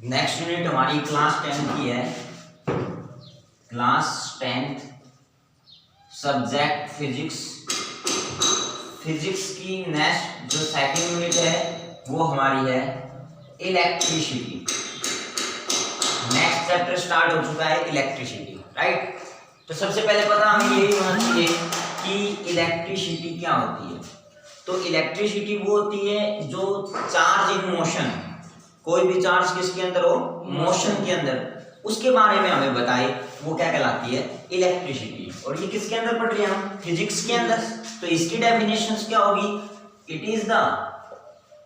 Next unit हमारी class 10 की है, क्लास 10 सब्जेक्ट फिजिक्स। फिजिक्स की नेक्स्ट जो सेकंड यूनिट है वो हमारी है इलेक्ट्रिसिटी। नेक्स्ट चैप्टर स्टार्ट हो चुका है इलेक्ट्रिसिटी, राइट। तो सबसे पहले पता हमें यही होना चाहिए कि इलेक्ट्रिसिटी क्या होती है। तो इलेक्ट्रिसिटी वो होती है जो चार्ज इन मोशन, कोई भी चार्ज किसके अंदर हो, मोशन के अंदर, उसके बारे में हमें बताए, वो क्या कहलाती है, इलेक्ट्रिसिटी। और ये किसके अंदर पढ़ रहे हैं हम, फिजिक्स के अंदर। तो इसकी डेफिनेशंस क्या होगी, इट इज द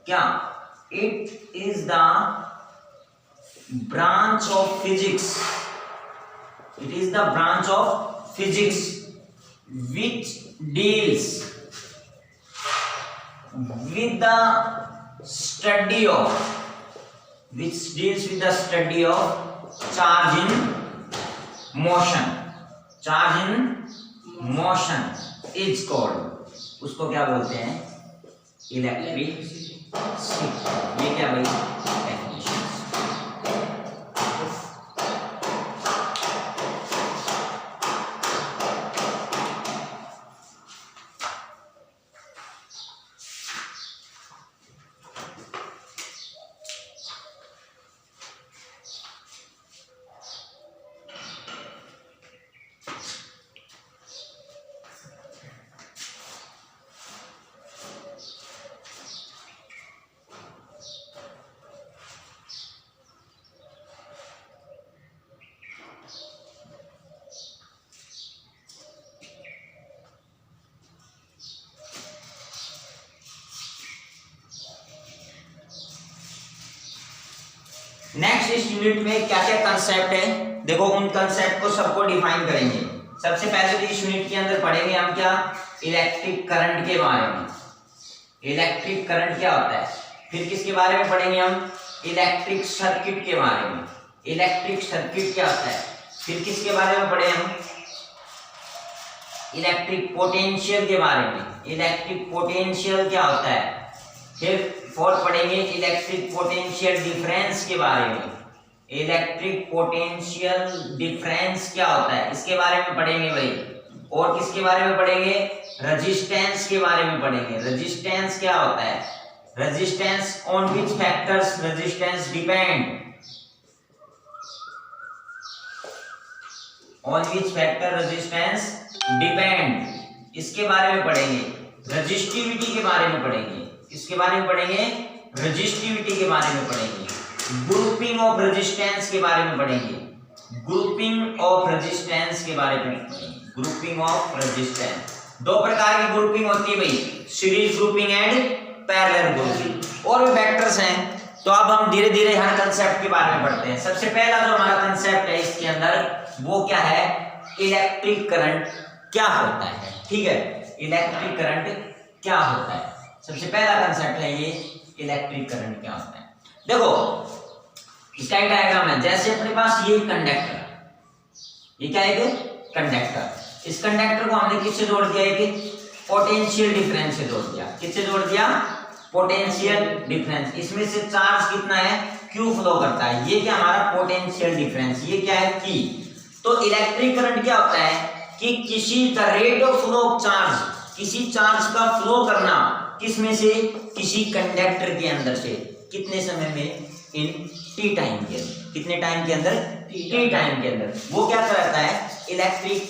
क्या, it is the branch of physics, it is the branch of physics which deals with the study of, which deals with the study of charge in motion, charge in motion is called, उसको क्या बोलते हैं, electricity. ये क्या भाई, definition. Next इस unit में क्या क्या कंसेप्ट है, देखो उन कंसेप्ट को सबको डिफाइन करेंगे। सबसे पहले तो इस यूनिट के अंदर पढ़ेंगे हम क्या, इलेक्ट्रिक करंट के बारे में, इलेक्ट्रिक करंट क्या होता है। फिर किसके बारे में पढ़ेंगे हम, इलेक्ट्रिक सर्किट के बारे में, इलेक्ट्रिक सर्किट क्या होता है। फिर किसके बारे में पढ़े हम, इलेक्ट्रिक पोटेंशियल के बारे में, इलेक्ट्रिक पोटेंशियल क्या होता है। फिर फोर्थ पढ़ेंगे इलेक्ट्रिक पोटेंशियल डिफरेंस के बारे में, इलेक्ट्रिक पोटेंशियल डिफरेंस क्या होता है, इसके बारे में पढ़ेंगे भाई। और किसके बारे में पढ़ेंगे, रेजिस्टेंस के बारे में पढ़ेंगे। रेजिस्टेंस क्या होता है, resistance on which factors resistance depend, on which factor resistance depend, इसके बारे में पढ़ेंगे। रजिस्टिविटी के बारे में पढ़ेंगे, इसके बारे में पढ़ेंगे, रजिस्टिविटी के बारे में पढ़ेंगे। ग्रुपिंग ऑफ रेजिस्टेंस के बारे में पढ़ेंगे, ग्रुपिंग ऑफ रेजिस्टेंस के बारे में पढ़ेंगे। ग्रुपिंग ऑफ रेजिस्टेंस, दो प्रकार की ग्रुपिंग होती है भाई, series grouping and parallel grouping. और भी फैक्टर्स हैं, तो अब हम धीरे धीरे हर कंसेप्ट के बारे में पढ़ते हैं। सबसे पहला जो हमारा कंसेप्ट है इसके अंदर वो क्या है, इलेक्ट्रिक करंट क्या होता है। ठीक है, इलेक्ट्रिक करंट क्या होता है, सबसे पहला कंसेप्ट है ये, इलेक्ट्रिक करंट क्या होता है। देखो इसका एक डायग्राम है, जैसे अपने पास ये कंडक्टर, ये क्या है, कंडक्टर। इस कंडक्टर को हमने किससे जोड़ दिया, एक पोटेंशियल डिफरेंस से जोड़ दिया। किससे जोड़ दिया, पोटेंशियल डिफरेंस। इसमें से चार्ज कितना है, क्यू फ्लो करता है। ये क्या हमारा पोटेंशियल डिफरेंस, ये क्या है, की। तो इलेक्ट्रिक करंट क्या होता है कि किसी the rate of flow of charge, किसी चार्ज का फ्लो करना किसमें से, किसी कंडक्टर के अंदर से, कितने समय में, इन टी टाइम के अंदर। कितने टाइम के अंदर, टी टाइम के अंदर। वो क्या कहलाता है, इलेक्ट्रिक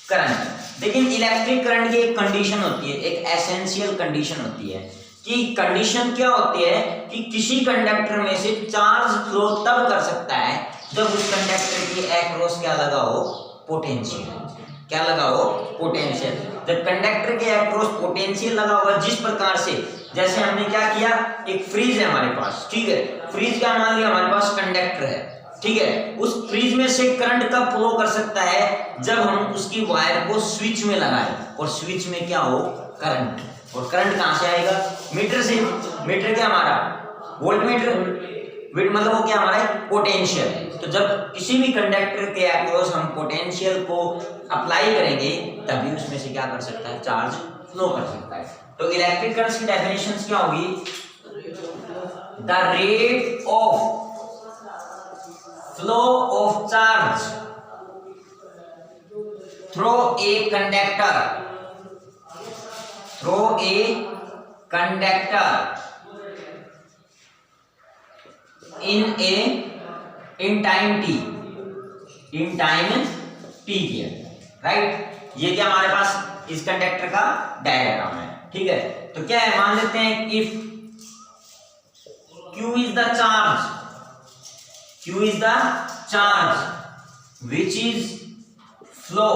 करंट। लेकिन इलेक्ट्रिक करंट की एक कंडीशन होती है, एक एसेंशियल कंडीशन होती है, कि कंडीशन क्या होती है कि किसी कंडक्टर में से चार्ज फ्लो तब कर सकता है जब उस कंडक्टर की अक्रॉस क्या लगा हो, पोटेंशियल। क्या लगा हो, पोटेंशियल। जब कंडक्टर के अक्रॉस पोटेंशियल लगा होगा, जिस प्रकार से, जैसे हमने क्या किया, एक फ्रीज है हमारे पास, ठीक है, फ्रीज का मान लिया हमारे पास कंडक्टर है, ठीक है। उस फ्रीज में से करंट कब फ्लो कर सकता है, जब हम उसकी वायर को स्विच में लगाएं, और स्विच में क्या हो, करंट। और करंट कहां से आएगा, मीटर से। मीटर क्या हमारा, वोल्टमीटर, मतलब वो क्या हमारा पोटेंशियल। तो जब किसी भी कंडक्टर के अक्रॉस हम पोटेंशियल को अप्लाई करेंगे, तभी उसमें से क्या कर सकता है, चार्ज फ्लो कर सकता है। तो इलेक्ट्रिक करंट की डेफिनेशंस क्या होगी, the rate of flow of charge through a conductor, through a conductor in time T, in time T के अंदर, राइट। ये क्या हमारे पास इस कंडक्टर का डायग्राम है, ठीक है। तो क्या है, मान लेते हैं if Q is the charge, Q is the charge which is flow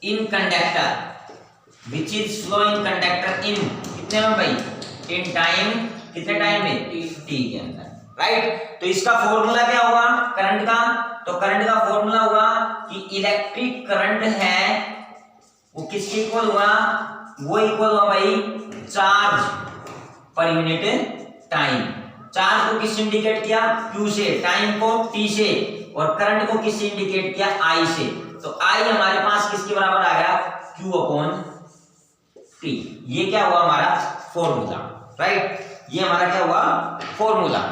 in conductor, which is flow in conductor in कितने में भाई, in time, कितने टाइम में, t के अंदर, राइट। तो इसका फॉर्मूला क्या होगा करंट का, तो करंट का फॉर्मूला होगा कि इलेक्ट्रिक करंट है वो किसके इक्वल हुआ, वो इक्वल हुआ भाई charge per unit time. Charge को किससे इंडिकेट किया, Q से, टाइम को T से, और करंट को किससे इंडिकेट किया, I से। तो I हमारे पास किसके बराबर आ गया, Q/T। ये क्या हुआ हमारा फॉर्मूला, राइट। ये हमारा क्या हुआ फॉर्मूला।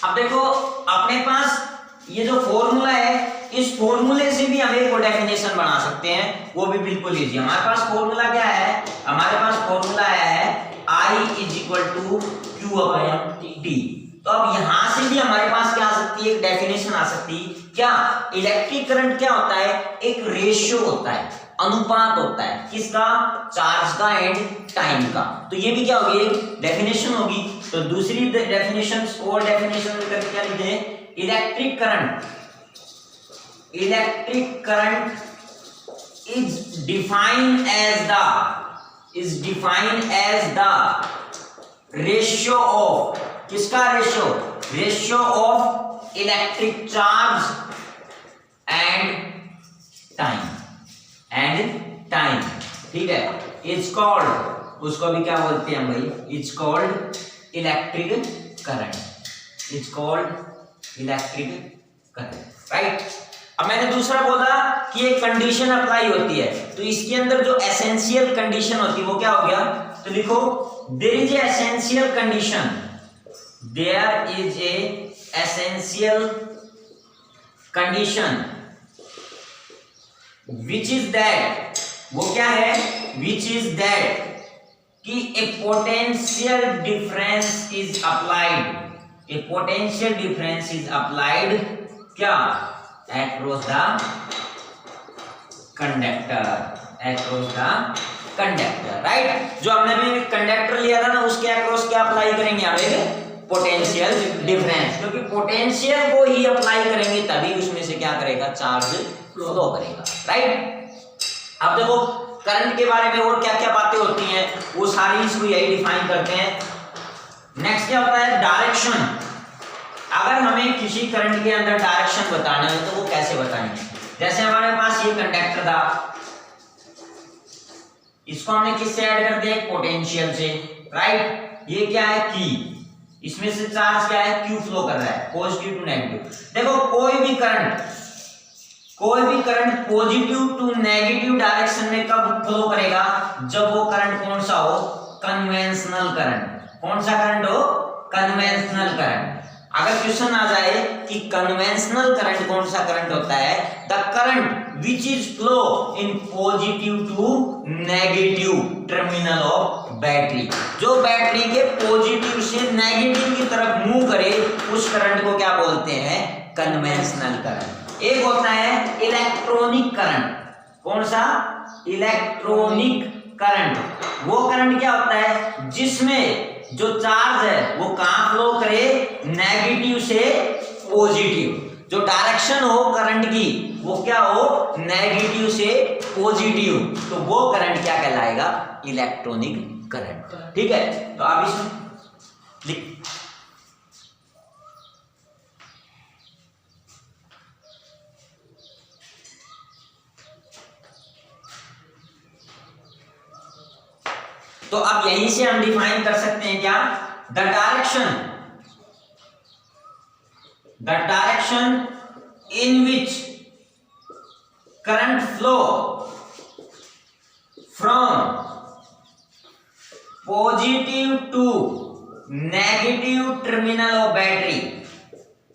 अब देखो अपने पास ये जो फॉर्मूला है, इस फॉर्मूले से भी हम एक और डेफिनेशन बना सकते हैं, वो भी बिल्कुल इजी। हमारे पास फॉर्मूला क्या है, हमारे पास फॉर्मूला है I = Q/T। तो अब यहां से भी हमारे पास क्या आ सकती है, एक डेफिनेशन आ सकती है। क्या, इलेक्ट्रिक करंट क्या होता है, एक रेशियो होता है, अनुपात होता है, किसका, चार्ज का एंड टाइम का। तो ये भी क्या होगी, एक डेफिनेशन होगी। तो दूसरी डेफिनेशन और डेफिनेशन करके क्या लिखते हैं, electric current is defined as the ratio of, किसका ratio, ratio of electric charge and time, ठीक है। इज कॉल्ड, उसको भी क्या बोलते हैं भाई, is called electric current, is called electric current, right. अब मैंने दूसरा बोला कि एक कंडीशन अप्लाई होती है, तो इसके अंदर जो एसेंशियल कंडीशन होती है वो क्या हो गया, तो लिखो there is a essential condition, there is a essential condition which is that, वो क्या है, विच इज दैट कि a potential difference is applied, a potential difference is applied क्या, across the conductor, across the conductor, right. जो हमने भी conductor लिया था ना, उसके अक्रॉस क्या अप्लाई करेंगे, हमें पोटेंशियल डिफरेंस, क्योंकि पोटेंशियल को ही अप्लाई करेंगे तभी उसमें से क्या करेगा, चार्ज फ्लो करेगा, राइट। अब देखो करंट के बारे में और क्या क्या बातें होती हैं, वो सारी इसको यही डिफाइन करते हैं। नेक्स्ट क्या होता है, डायरेक्शन। अगर हमें किसी करंट के अंदर डायरेक्शन बताना है तो वो कैसे बताएंगे, जैसे हमारे पास ये कंडक्टर था, इसको हमने किससे ऐड कर दिया, पोटेंशियल से, राइट। ये क्या है, की, इसमें से चार्ज क्या है, क्यू फ्लो कर रहा है, पॉजिटिव टू नेगेटिव। देखो कोई भी current positive to negative direction में कब फ्लो करेगा, जब वो करंट कौन सा हो, कन्वेंशनल करंट। कौन सा करंट हो, कन्वेंशनल करंट। अगर क्वेश्चन आ जाए कि कन्वेंशनल करंट कौन सा करंट होता है, the current which is flow in positive to negative terminal of battery, जो बैटरी के पॉजिटिव से नेगेटिव की तरफ मूव करे, उस करंट को क्या बोलते हैं, कन्वेंशनल करंट। एक होता है इलेक्ट्रॉनिक करंट, कौन सा, इलेक्ट्रॉनिक करंट। वो करंट क्या होता है जिसमें जो चार्ज है वो कहां फ्लो करे, नेगेटिव से पॉजिटिव। जो डायरेक्शन हो करंट की वो क्या हो, नेगेटिव से पॉजिटिव, तो वो करंट क्या कहलाएगा, इलेक्ट्रॉनिक करंट। ठीक है, तो आप इसमें लिख, तो अब यहीं से हम डिफाइन कर सकते हैं क्या, the direction in which current flow from positive to negative terminal of battery,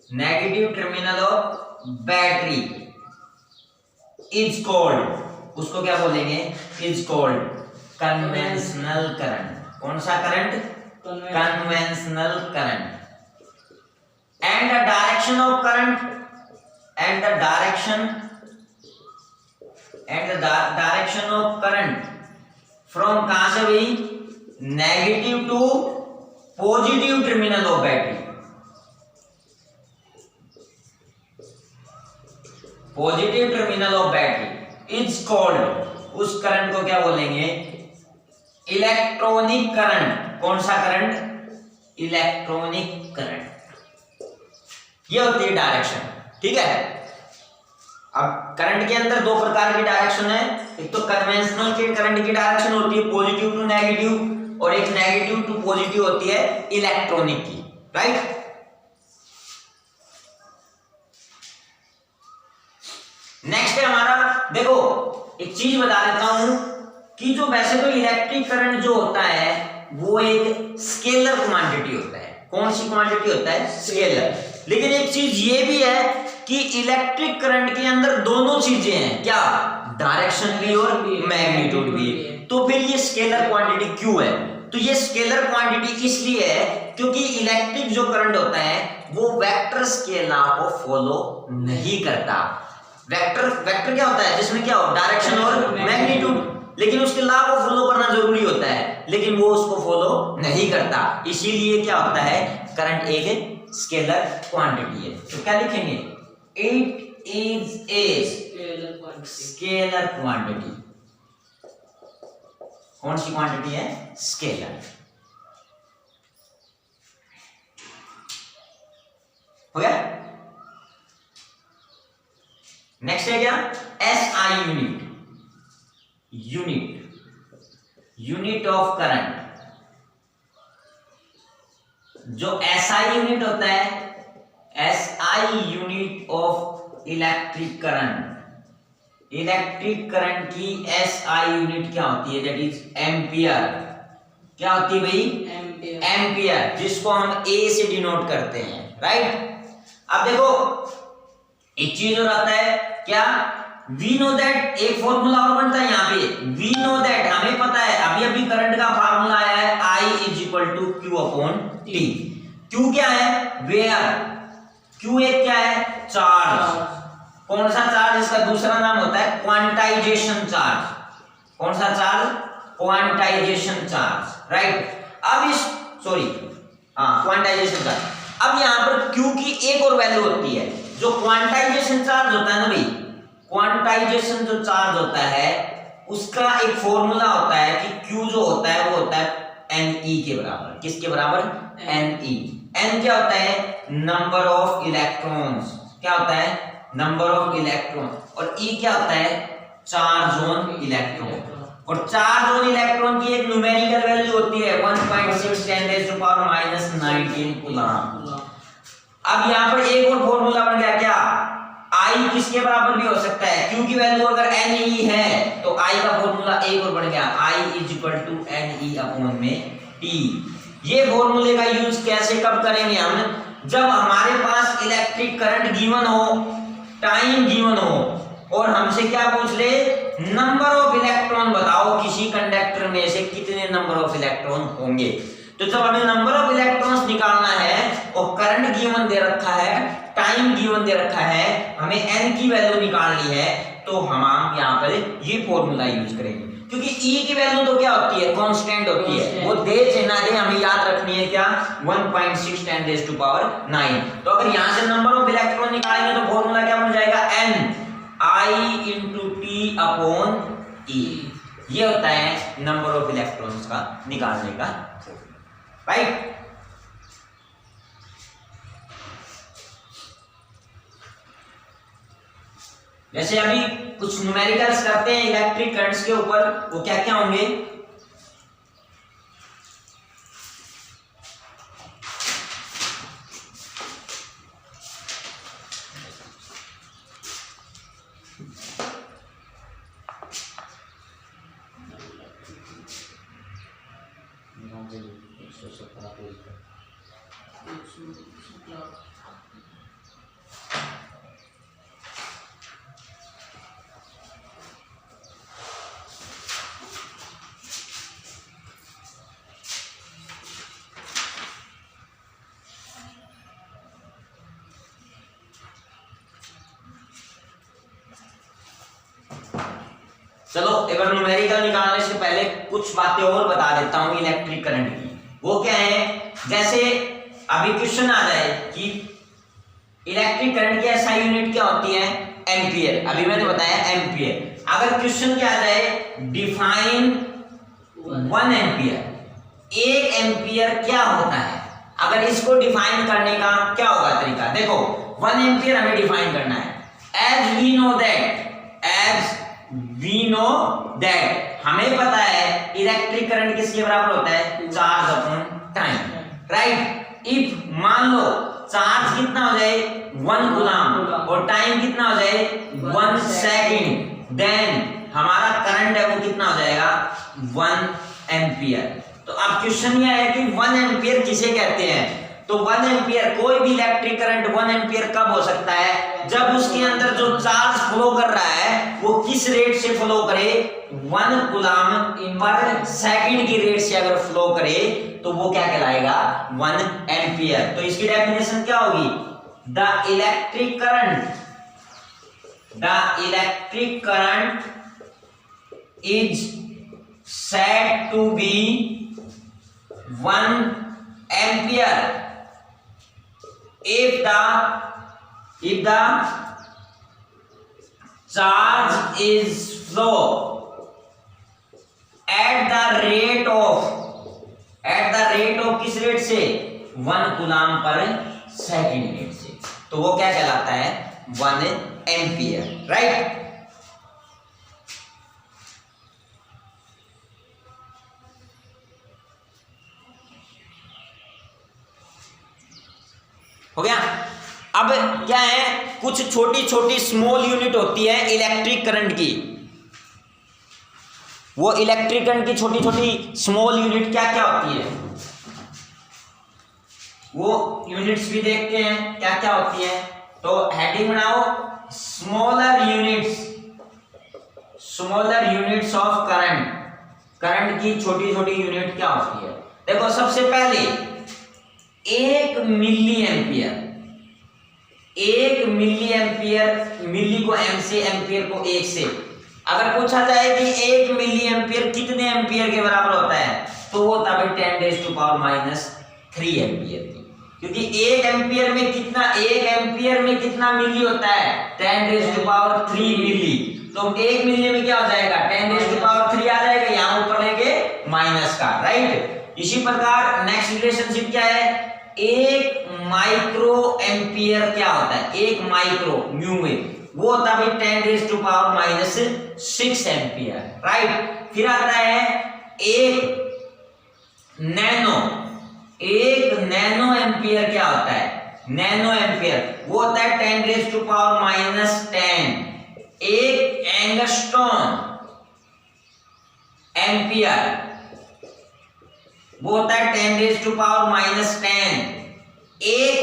negative terminal of battery is called, उसको क्या बोलेंगे, इज कॉल्ड कन्वेंशनल करंट। कौन सा current, conventional current. And the direction of current, and the direction of current from कहां से भी, negative to positive terminal of battery, positive terminal of battery is called, उस current को क्या बोलेंगे, electronic current. कौन सा करंट, इलेक्ट्रॉनिक करंट। ये होती है डायरेक्शन। ठीक है, अब करंट के अंदर दो प्रकार की डायरेक्शन है, एक तो कन्वेंशनल के करंट की डायरेक्शन होती है पॉजिटिव टू नेगेटिव, और एक नेगेटिव टू पॉजिटिव होती है इलेक्ट्रॉनिक की, राइट। नेक्स्ट है हमारा, देखो एक चीज बता देता हूं कि जो वैसे तो इलेक्ट्रिक करंट जो होता है वो एक स्केलर क्वांटिटी होता है। कौन सी क्वांटिटी होता है, स्केलर। लेकिन एक चीज ये भी है कि इलेक्ट्रिक करंट के अंदर दोनों चीजें हैं, क्या, डायरेक्शन भी और मैग्नीट्यूड भी। तो फिर ये स्केलर क्वांटिटी क्यों है, तो ये स्केलर क्वांटिटी इसलिए है क्योंकि इलेक्ट्रिक जो करंट होता है वो वेक्टर स्केल लॉ को फॉलो नहीं करता। वेक्टर क्या होता है, जिसमें क्या हो, डायरेक्शन और मैग्नीट्यूड, लेकिन उसके लॉ को फॉलो करना जरूरी होता है, लेकिन वो उसको फॉलो नहीं करता। इसीलिए क्या होता है, करंट एक स्केलर क्वांटिटी है। तो क्या लिखेंगे, it is a scalar quantity. कौन सी क्वांटिटी है, स्केलर। हो गया। नेक्स्ट है क्या, SI unit, unit of current. जो एसआई यूनिट होता है, SI unit of electric current, electric current की एसआई यूनिट क्या होती है, दैट इज एम्पियर। क्या होती है भाई, एम्पियर, जिसको हम ए से डिनोट करते हैं, राइट। अब देखो एक चीज और आता है क्या, वी नो दैट, एक फॉर्मूला और बनता है यहाँ पे, वी नो दैट, हमें पता है, अभी करंट का फार्मूला आया है, I is equal to Q upon T. Q क्या है, वेयर, क्यू एक क्या है, चार्ज। कौन सा चार्ज, इसका दूसरा नाम होता है क्वांटाइजेशन चार्ज। कौन सा चार्ज, क्वांटाइजेशन चार्ज, राइट। अब इस क्वांटाइजेशन चार्ज। अब यहाँ पर क्यू की एक और वैल्यू होती है, जो क्वांटाइजेशन चार्ज होता है ना भाई, क्वांटाइजेशन जो चार्ज होता है उसका एक फॉर्मूला होता है कि Q जो होता है वो होता है Ne के बराबर। किसके बराबर, Ne। N क्या होता है, नंबर ऑफ इलेक्ट्रॉन्स। क्या होता है, नंबर ऑफ इलेक्ट्रॉन। और E क्या होता है, चार्ज ऑन इलेक्ट्रॉन। और चार्ज ऑन इलेक्ट्रॉन की एक न्यूमेरिकल वैल्यू होती है 1.6 10⁻⁹ कूलम। अब यहाँ पर एक और फॉर्मूला बन गया, क्या, I किसके बराबर भी हो सकता है, Q की वैल्यू अगर Ne है तो I का फॉर्मूला एक और बन गया, I is equal to Ne upon में T। ये फॉर्मूले का यूज कैसे कब करेंगे हम, जब हमारे पास इलेक्ट्रिक करंट गिवन हो, टाइम गिवन हो, और हमसे क्या पूछ ले, नंबर ऑफ इलेक्ट्रॉन बताओ किसी कंडक्टर में से कितने नंबर ऑफ इलेक्ट्रॉन होंगे। तो जब हमें नंबर ऑफ इलेक्ट्रॉन्स निकालना है और करंट गिवन दे रखा है टाइम गिवन दे रखा है, हमें n की वैल्यू निकालनी है, तो हम यहाँ पर ये फॉर्मूला यूज करेंगे, क्योंकि E की वैल्यू तो क्या होती है, कांस्टेंट होती है, वो दे चाहे ना दे हमें याद रखनी है क्या, 1.6 10⁹ तो अगर यहाँ से नंबर ऑफ इलेक्ट्रॉन निकालेंगे तो फॉर्मूला क्या बन जाएगा, Ni/T/E, ये होता है नंबर ऑफ इलेक्ट्रॉन्स का निकालने का, राइट। जैसे अभी कुछ न्यूमेरिकल्स करते हैं इलेक्ट्रिक करंट्स के ऊपर, वो क्या क्या होंगे, चलो एक बार न्यूमेरिकल निकालने से पहले कुछ बातें और बता देता हूं इलेक्ट्रिक करंट की। वो क्या है, जैसे अभी क्वेश्चन आ जाए कि इलेक्ट्रिक करंट की एसआई यूनिट क्या होती है, एम्पियर, अभी मैंने बताया एम्पियर। अगर क्वेश्चन क्या आ जाए, डिफाइन 1 एम्पियर, 1 एम्पियर क्या होता है, अगर इसको डिफाइन करने का क्या होगा तरीका, देखो 1 एम्पियर हमें डिफाइन करना है, एज वी नो दैट हमें पता है इलेक्ट्रिक करंट किसके बराबर होता है, charge upon time, right. If मान लो चार्ज कितना हो जाए 1 कूलम और टाइम कितना हो जाए 1 सेकंड, देन हमारा करंट है वो कितना हो जाएगा 1 एम्पियर। तो अब क्वेश्चन ये है कि 1 एम्पियर किसे कहते हैं, तो 1 एम्पियर, कोई भी इलेक्ट्रिक करंट 1 एम्पियर कब हो सकता है, जब उसके अंदर जो चार्ज फ्लो कर रहा है वो किस रेट से फ्लो करे, 1 कूलम पर सेकंड की रेट से अगर फ्लो करे तो वो क्या कहलाएगा 1 एम्पियर। तो इसकी डेफिनेशन क्या होगी, the electric current is said to be 1 ampere if the charge is flow at the rate of किस रेट से 1 कूलम पर सेकंड रेट से, तो वो क्या कहलाता है 1 एम्पियर, राइट। हो गया। अब क्या है, कुछ छोटी छोटी स्मॉल यूनिट होती है इलेक्ट्रिक करंट की, वो इलेक्ट्रिक करंट की छोटी छोटी स्मॉल यूनिट क्या क्या होती है, वो यूनिट्स भी देखते हैं क्या क्या होती है। तो हेडिंग बनाओ, स्मॉलर यूनिट्स ऑफ करंट की छोटी छोटी यूनिट क्या होती है। देखो सबसे पहले 1 मिली एम्पियर, मिली को m से, एम्पियर को 1 से, अगर पूछा जाए कि 1 मिली एम्पियर कितने एम्पियर के बराबर होता है, तो वो होता है 10⁻³ एम्पियर की, क्योंकि 1 एम्पियर में कितना मिली होता है 10⁻³ मिली, तो 1 मिली में क्या हो जाएगा 10⁻³ आ जाएगा, यहाँ ऊपर लेके माइनस का, राइट। इसी प्रकार नेक्स्ट रिलेशनशिप क्या है, 1 माइक्रो एम्पियर क्या होता है, 1 माइक्रो म्यू में वो होता है 10⁻⁻6 एम्पियर, राइट। फिर आता है 1 नैनो एम्पियर क्या होता है, नैनो एम्पियर वो होता है 10⁻⁻10। 1 एंगस्ट्रॉन एम्पियर वो होता है 10⁻⁻10। 1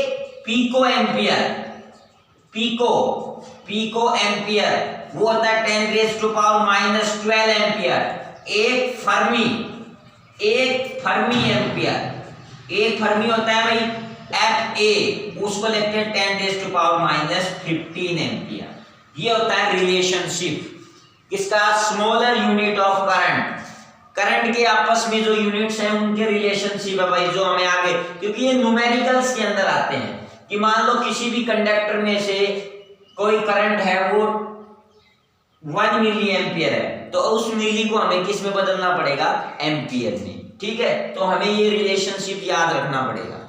पीको एम्पियर वो होता है 10⁻⁻12 एम्पियर। 1 फर्मी एम्पियर, 1 फर्मी होता है भाई Fa उसको लिखते हैं 10⁻⁻15 एम्पियर। ये होता है रिलेशनशिप किसका, smaller unit of current, current के आपस में जो यूनिट्स हैं उनके रिलेशनशिप है भाई, जो हमें आगे, क्योंकि ये न्यूमेरिकल्स के अंदर आते हैं कि मान लो किसी भी कंडक्टर में से कोई करंट है वो 1 मिली एम्पियर है, तो उस मिली को हमें किस में बदलना पड़ेगा, एम्पियर में। ठीक है, तो हमें ये रिलेशनशिप याद रखना पड़ेगा।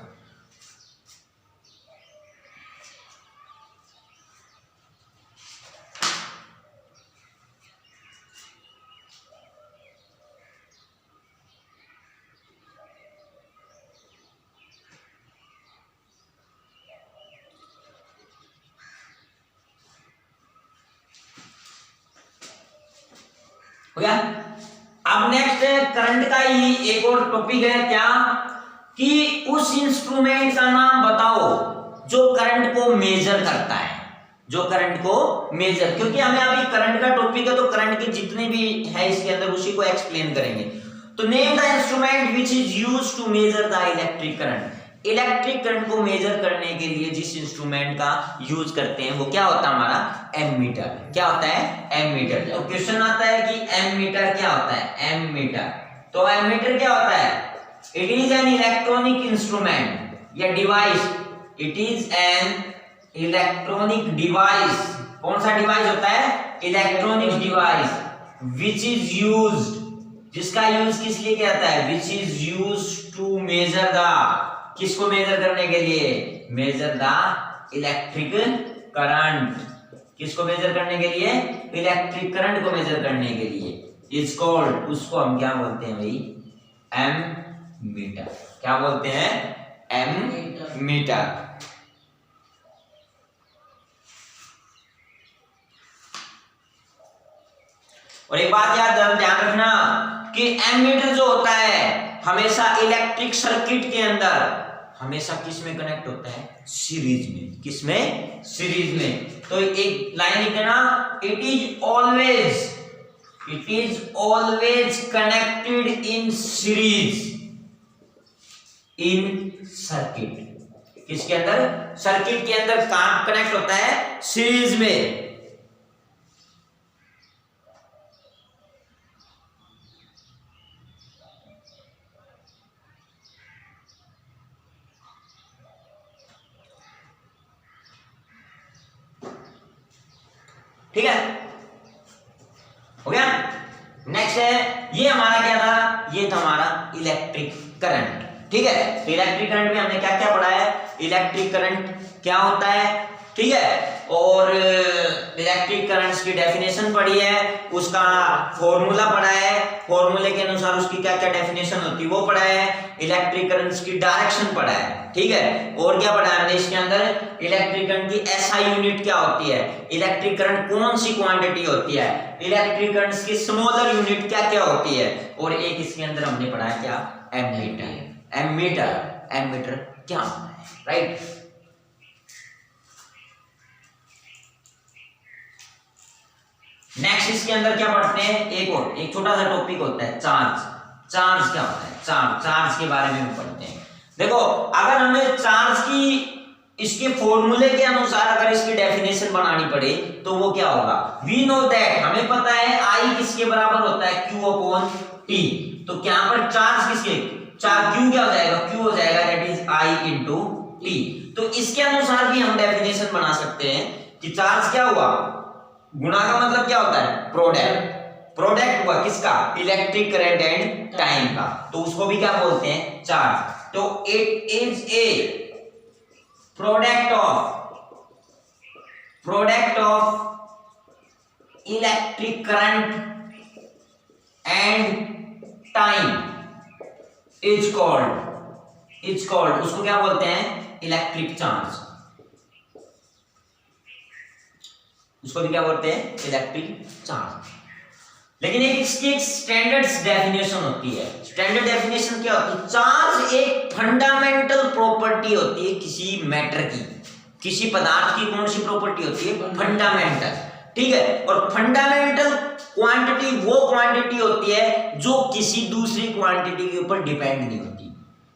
हो गया। अब नेक्स्ट करंट का ही एक और टॉपिक है क्या, कि उस इंस्ट्रूमेंट का नाम बताओ जो करंट को मेजर करता है, जो करंट को मेजर, क्योंकि हमें अभी करंट का टॉपिक है तो करंट के जितने भी है इसके अंदर उसी को एक्सप्लेन करेंगे। तो name the instrument which is used to measure the electric current. Electric current को मेजर करने के लिए जिस इंस्ट्रूमेंट का यूज करते हैं वो क्या होता है, हमारा एमीटर। क्या होता है, एमीटर। तो क्वेश्चन आता है कि एमीटर क्या होता है, एमीटर। तो एमीटर क्या होता है, it is an electronic instrument या device, it is an electronic device. कौन सा डिवाइस होता है, electronic device, which is used, जिसका यूज किस लिए किया जाता है, which is used to measure the, किसको मेजर करने के लिए, मेजर द इलेक्ट्रिक करंट, किसको मेजर करने के लिए, इलेक्ट्रिक करंट को मेजर करने के लिए। इज कॉल्ड, उसको हम क्या बोलते हैं भाई, एमीटर। क्या बोलते हैं, एमीटर। और एक बात याद ध्यान रखना कि एमीटर जो होता है हमेशा इलेक्ट्रिक सर्किट के अंदर हमेशा किस में कनेक्ट होता है, सीरीज में। किस में, सीरीज में। तो एक लाइन लिख देना, it is always connected in series in circuit. किसके अंदर, सर्किट के अंदर कहां कनेक्ट होता है, सीरीज में। ठीक है, हो गया। नेक्स्ट है, ये हमारा क्या था, ये था हमारा इलेक्ट्रिक करंट। ठीक है, तो इलेक्ट्रिक करंट में हमने क्या क्या पढ़ा है, इलेक्ट्रिक करंट क्या होता है, ठीक है, और इलेक्ट्रिक करंट्स की डेफिनेशन पढ़ी है, उसका फॉर्मूला पढ़ा है, फॉर्मूले के अनुसार उसकी क्या क्या डेफिनेशन होती है वो पढ़ा है, इलेक्ट्रिक करंट्स की डायरेक्शन पढ़ा है। ठीक है, और क्या पढ़ा है हमने इसके अंदर, इलेक्ट्रिक करंट की एसआई यूनिट क्या होती है, इलेक्ट्रिक करंट कौन सी क्वांटिटी होती है, इलेक्ट्रिक करंट्स की स्मॉलर यूनिट क्या क्या होती है, और एक इसके अंदर हमने पढ़ा है क्या, एमीटर। एमीटर क्या होता है, राइट। नेक्स्ट इसके अंदर क्या पढ़ते हैं, एक छोटा सा टॉपिक होता है चार्ज। चार्ज क्या होता है, चार्ज के बारे में पढ़ते हैं। देखो, अगर हमें चार्ज की इसके फॉर्मूले के अनुसार अगर इसकी डेफिनेशन बनानी पड़े तो वो क्या होगा, वी नो दैट, हमें पता है आई किसके बराबर होता है, Q अपॉन T। तो क्या पर चार्ज किसके, चार्ज Q क्या हो जाएगा, Q हो जाएगा, that is I into T। तो इसके अनुसार भी हम डेफिनेशन बना सकते हैं कि चार्ज क्या हुआ, गुणा का मतलब क्या होता है, प्रोडक्ट हुआ किसका, इलेक्ट्रिक करंट एंड टाइम का, तो उसको भी क्या बोलते हैं, चार्ज। तो it is a product of electric current and time is called, उसको क्या बोलते हैं, इलेक्ट्रिक चार्ज। उसको भी क्या बोलते हैं, इलेक्ट्रिक चार्ज। लेकिन इसकी एक स्टैंडर्ड डेफिनेशन होती है। स्टैंडर्ड डेफिनेशन क्या होती है, चार्ज एक फंडामेंटल प्रॉपर्टी होती है किसी मैटर की, किसी पदार्थ की कौन सी प्रॉपर्टी होती है, फंडामेंटल। ठीक है, और फंडामेंटल क्वांटिटी वो क्वांटिटी होती है जो किसी दूसरी क्वांटिटी के ऊपर डिपेंड नहीं होती,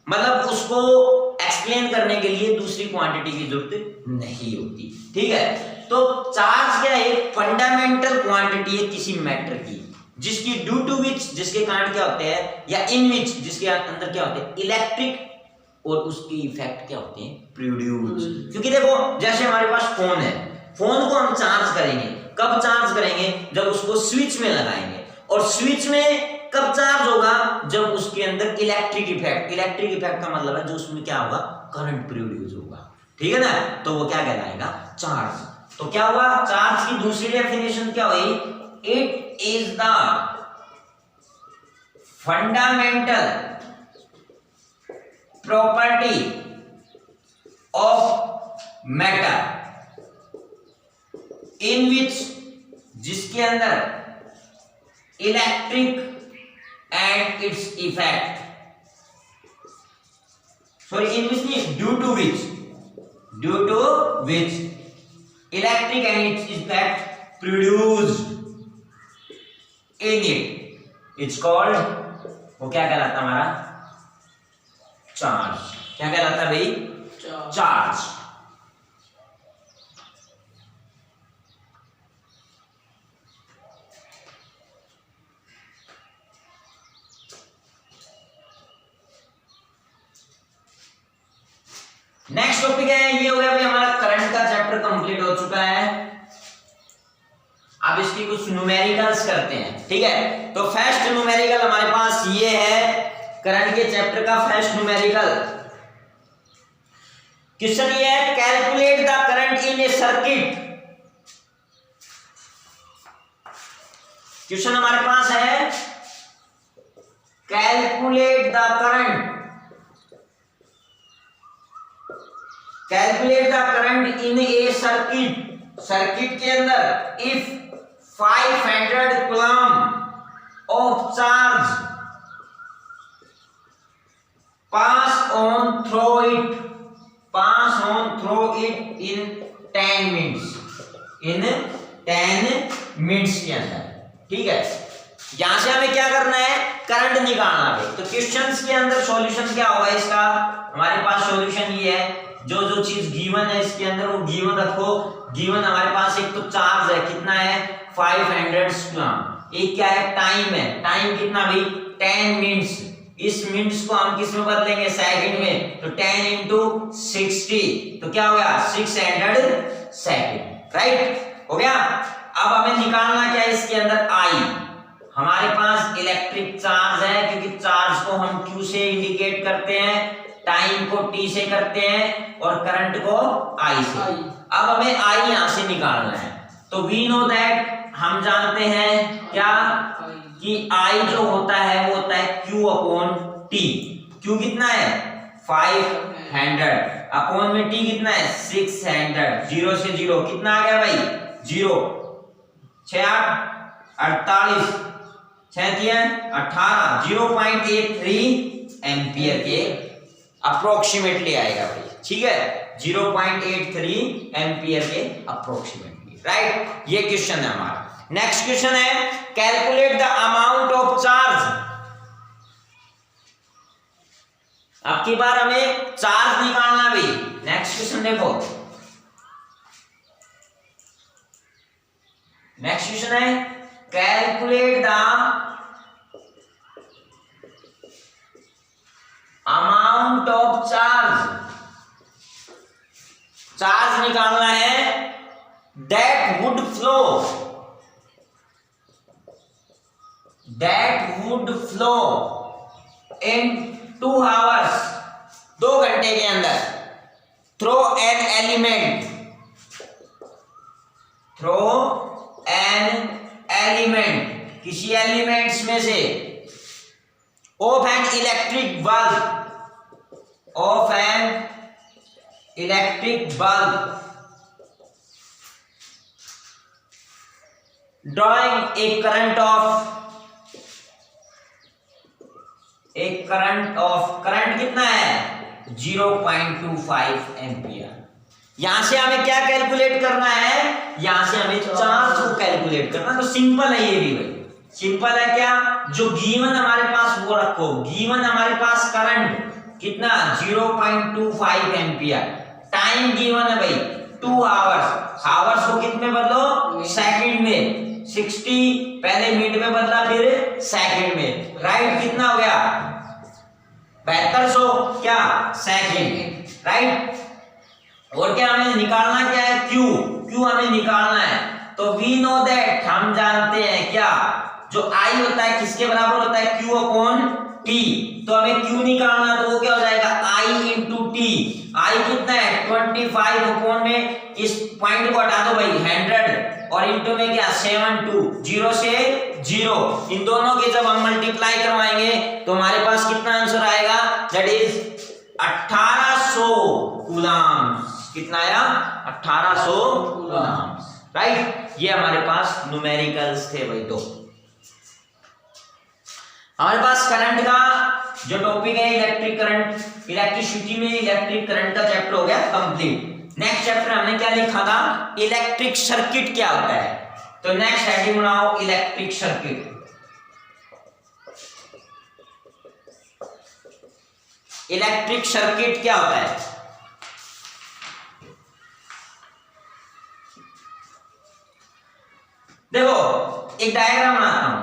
मतलब उसको एक्सप्लेन करने के लिए दूसरी क्वांटिटी की जरूरत नहीं होती। ठीक है, तो चार्ज क्या है, फंडामेंटल क्वांटिटी है किसी मैटर की, जिसकी ड्यू टू विच, जिसके कारण क्या होते हैं, या इन विच, जिसके अंदर क्या होते हैं, इलेक्ट्रिक और उसके इफेक्ट क्या होते हैं, प्रोड्यूस। क्योंकि देखो जैसे हमारे पास फोन है, फोन को हम चार्ज करेंगे, कब चार्ज करेंगे, जब उसको स्विच में लगाएंगे, और स्विच में कब चार्ज होगा, जब उसके अंदर इलेक्ट्रिक इफेक्ट का मतलब है जो उसमें क्या होगा, करंट प्रोड्यूस होगा। ठीक है ना, तो वो क्या कहलाएगा, चार्ज। तो क्या हुआ, चार्ज की दूसरी डेफिनेशन क्या हुई, it is the fundamental property of matter in which, जिसके अंदर electric and its effect, sorry in which नहीं, due to which electric and its effect produced in it, it's called, वो क्या कहलाता हमारा, चार्ज। क्या कहलाता है भाई, चार्ज। नेक्स्ट टॉपिक है, ये हो गया भाई हमारा करंट का चैप्टर कंप्लीट हो चुका है। अब इसकी कुछ न्यूमेरिकल्स करते हैं। ठीक है, तो फर्स्ट न्यूमेरिकल हमारे पास ये है, करंट के चैप्टर का फर्स्ट न्यूमेरिकल क्वेश्चन ये है, calculate the current in A circuit. Question हमारे पास है, calculate the current, calculate the current in A circuit, circuit के अंदर if 500 coulomb of charge pass on through it in 10 minutes, in 10 minutes के अंदर। ठीक है, यहां से हमें क्या करना है, करंट निकालना है। तो क्वेश्चंस के अंदर सॉल्यूशन क्या होगा इसका, हमारे पास सॉल्यूशन ये है, जो जो चीज गिवन है इसके अंदर वो गिवन रखो। गिवन हमारे पास एक तो चार्ज है, कितना है, 500 कूलम। एक क्या है, टाइम है, टाइम कितना भाई, 10 मिनट्स। इस मिनट्स को हम किस में बदलेंगे, सेकंड में, तो 10 इंटू 60, तो क्या हो गया, 600 सेकंड। राइट, हो गया। अब हमें निकालना क्या है इसके अंदर, आई। हमारे पास इलेक्ट्रिक चार्ज है, क्योंकि चार्ज को हम Q से इंडिकेट करते हैं, टाइम को T से करते हैं, और करंट को I से। अब हमें I यहां से निकालना है, तो वी नो दैट, हम जानते हैं क्या, कि I जो होता है वो होता है Q अपॉन T। Q कितना है, 500, अपॉन में T कितना है, 600। 0 से 0 कितना आ गया भाई, 0, 6 8 48, 6 3 18, 0.83 एम्पियर के अप्रोक्सीमेटली आएगा भाई। ठीक है, 0.83 एम्पियर के अप्रोक्सीमेटली। राइट, ये क्वेश्चन है हमारा। नेक्स्ट क्वेश्चन है, calculate the amount of charge. अब की बार हमें चार्ज निकालना भी। नेक्स्ट क्वेश्चन देखो, नेक्स्ट क्वेश्चन है, calculate the amount of charge. Charge निकालना है, that would flow, that would flow in 2 hours, 2 घंटे के अंदर, through an element, किसी एलिमेंट्स में से, of an electric bulb, drawing a current of, एक करंट कितना है, 0.25 एम्पियर। यहां से हमें क्या कैलकुलेट करना है, यहां से हमें चार्ज को कैलकुलेट करना। तो सिंपल है ये भी भाई, सिंपल है क्या, जो गिवन हमारे पास वो रखो। गिवन हमारे पास करंट कितना 0.25 एम्पियर। टाइम गिवन है भाई 2 आवर्स, आवर्स को कितने बदलो सेकंड में, 60 पहले मिनट में बदला फिर सेकंड में, राइट। कितना हो गया 7200 क्या सेकंड, राइट। और क्या हमें निकालना क्या है Q, Q हमें निकालना है। तो वी नो दैट, हम जानते हैं क्या, जो I होता है किसके बराबर होता है Q अपॉन T। तो हमें Q निकालना, तो वो क्या हो जाएगा I इंटू T। I कितना है 25 अपॉन में इस पॉइंट को हटा दो भाई 100 और इंटू में क्या 72, 0 से 0, इन दोनों के जब हम मल्टीप्लाई करवाएंगे तो हमारे पास कितना आंसर आएगा, दैट इज 1800 कूलम्ब। कितना आया 1800 कूलम्ब, राइट। ये हमारे पास न्यूमेरिकल्स थे भाई। दो हमारे पास करंट का जो टॉपिक है इलेक्ट्रिक करंट, इलेक्ट्रिसिटी में इलेक्ट्रिक करंट का चैप्टर हो गया कंप्लीट। नेक्स्ट चैप्टर हमने क्या लिखा था, इलेक्ट्रिक सर्किट क्या होता है। तो नेक्स्ट हेडिंग बनाओ इलेक्ट्रिक सर्किट। इलेक्ट्रिक सर्किट क्या होता है, देखो एक डायग्राम बनाता हूं,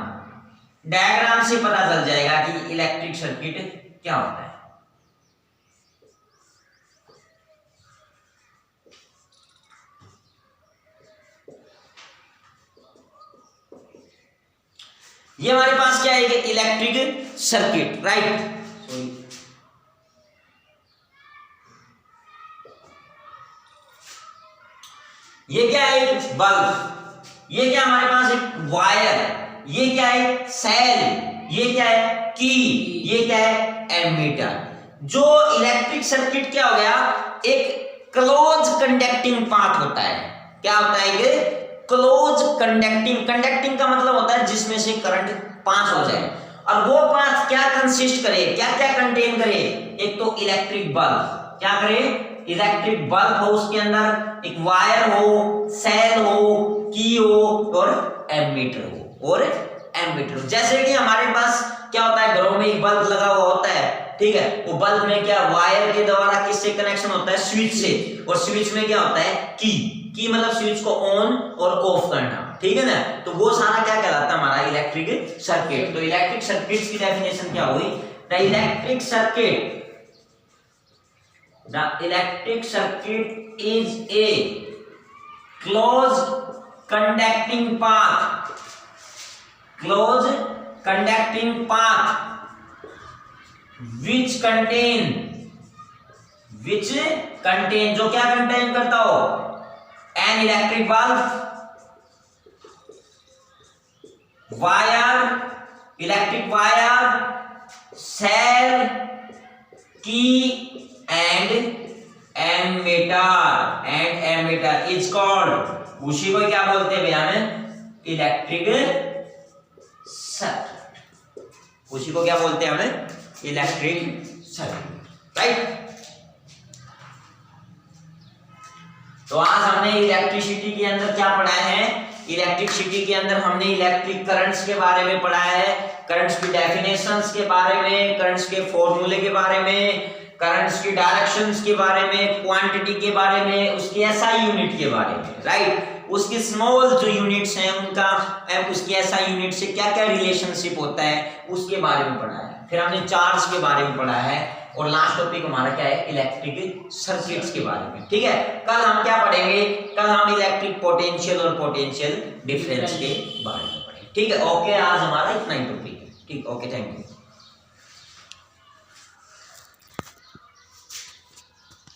डायग्राम से पता चल जाएगा कि इलेक्ट्रिक सर्किट क्या होता है। ये हमारे पास क्या है, इलेक्ट्रिक सर्किट, राइट। ये क्या है बल्ब, ये क्या हमारे पास एक वायर, ये क्या है सेल, ये क्या है की, ये क्या है एमीटर। जो इलेक्ट्रिक सर्किट क्या हो गया, एक क्लोज कंडक्टिंग पाथ होता है। क्या होता है ये क्लोज कंडक्टिंग, कंडक्टिंग का मतलब होता है जिसमें से करंट पास हो जाए। और वो पाथ क्या कंसिस्ट करे, क्या क्या कंटेन करे, एक तो इलेक्ट्रिक बल्ब, क्या करे इलेक्ट्रिक बल्ब हो, उसके अंदर एक वायर हो, सेल हो, की हो और एमीटर हो, और एमीटर। जैसे कि हमारे पास क्या होता है, घरों में एक बल्ब लगा हुआ होता है, ठीक है। वो बल्ब में क्या वायर के द्वारा किससे कनेक्शन होता है, स्विच से, और स्विच में क्या होता है की मतलब स्विच को ऑन और ऑफ करना, ठीक है ना। तो वो सारा क्या कहलाता है हमारा इलेक्ट्रिक सर्किट। तो इलेक्ट्रिक सर्किट की डेफिनेशन क्या हुई, the electric circuit, the electric circuit is a closed conducting path, closed conducting path which contain, जो क्या कंटेन करता हो, an electric bulb, wire, electric wire, cell, key and ammeter is called, उसी को क्या बोलते हैं भैया हमें इलेक्ट्रिक सर्किट, उसी को क्या बोलते हैं हमें इलेक्ट्रिक सर्किट, राइट। तो आज हमने इलेक्ट्रिसिटी के अंदर क्या पढ़ा है, इलेक्ट्रिसिटी के अंदर हमने इलेक्ट्रिक करंट्स के बारे में पढ़ा है, करंट्स की डेफिनेशंस के बारे में, करंट्स के फॉर्मूले के बारे में, करंट्स की डायरेक्शंस के बारे में, क्वांटिटी के बारे में, उसकी एसआई यूनिट के बारे में, राइट। उसकी स्मॉल जो यूनिट्स हैं उनका उसकी एसआई यूनिट से क्या क्या रिलेशनशिप होता है उसके बारे में पढ़ा है। फिर हमने चार्ज के बारे में पढ़ा है, और लास्ट टॉपिक हमारा क्या है इलेक्ट्रिक सर्किट्स के बारे में, ठीक है। कल हम क्या पढ़ेंगे, कल हम इलेक्ट्रिक पोटेंशियल और पोटेंशियल डिफरेंस के बारे में पढ़ेंगे, ठीक है। ओके, आज हमारा इतना ही टॉपिक है, ठीक, ओके, थैंक यू।